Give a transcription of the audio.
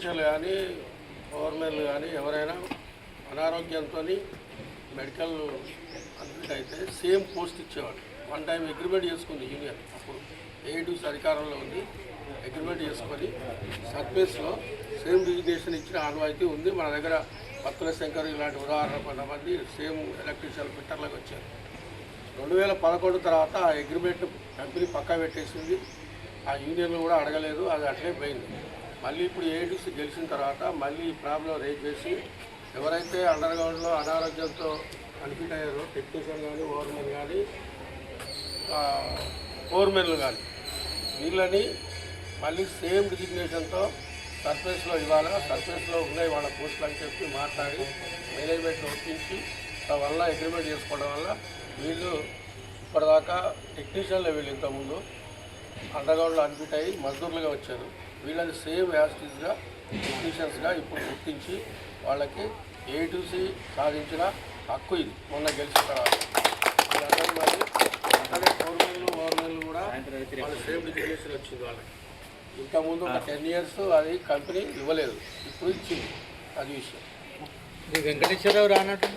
కానీ గవర్నమెంట్లు కానీ ఎవరైనా అనారోగ్యంతో మెడికల్ అడ్మిట్ అయితే సేమ్ పోస్ట్ ఇచ్చేవాడు. వన్ టైం అగ్రిమెంట్ చేసుకుంది యూనియన్, అప్పుడు ఏఐటీసీ అధికారంలో ఉంది. అగ్రిమెంట్ చేసుకొని సర్ఫేస్లో సేమ్ డిజిగ్నేషన్ ఇచ్చిన ఆన్వాయితీ ఉంది. మన దగ్గర పత్తుల శంకర్ ఇలాంటి ఉదాహరణ కొంతమంది సేమ్ ఎలక్ట్రీషియన్ ఫిట్టర్లకు వచ్చారు. 2011 తర్వాత ఆ అగ్రిమెంట్ కంపెనీ పక్కా పెట్టేసింది. ఆ యూనియన్లు కూడా అడగలేదు, అది అట్లే పోయింది. మళ్ళీ ఇప్పుడు ఏఐటీసీ గెలిచిన తర్వాత మళ్ళీ ఈ ప్రాబ్లం రేజ్ చేసి ఎవరైతే అండర్ గ్రౌండ్లో అనారోగ్యంతో అడ్మిట్ అయ్యారో టెక్నీషియన్ కానీ ఓవర్మెన్ కానీ ఫోర్మెన్లు కానీ వీళ్ళని మళ్ళీ సేమ్ డిజిగ్నేషన్తో సర్ఫేస్లో ఇవ్వాలా, సర్ఫేస్లో ఉన్నాయి వాళ్ళ పోస్టులు అని చెప్పి మాట్లాడి మేనేజ్మెంట్ ఒప్పించి వల్ల అగ్రిమెంట్ చేసుకోవడం వల్ల వీళ్ళు ఇప్పటిదాకా టెక్నీషియన్లు వీళ్ళు ఇంతకుముందు అండర్గ్రౌండ్లో అడ్మిట్ అయ్యి మజ్దూర్లుగా వచ్చారు. వీళ్ళని సేమ్ యాస్టీస్గా టెక్నీషియన్స్గా ఇప్పుడు గుర్తించి వాళ్ళకి ఏఐటీసీ సాధించిన హక్కు ఇది. మొన్న గెలిచిన తర్వాత వీళ్ళందరూ మరి అక్కడే గవర్నమెంట్లు కూడా వాళ్ళ సేమ్ డిజిగ్నేషన్ వచ్చింది వాళ్ళకి. ఇంతకుముందు ఒక 10 years అది కంపెనీ ఇవ్వలేదు, ఇప్పుడు ఇచ్చింది. అది విషయం. వెంకటేశ్వరరావు రానట్టు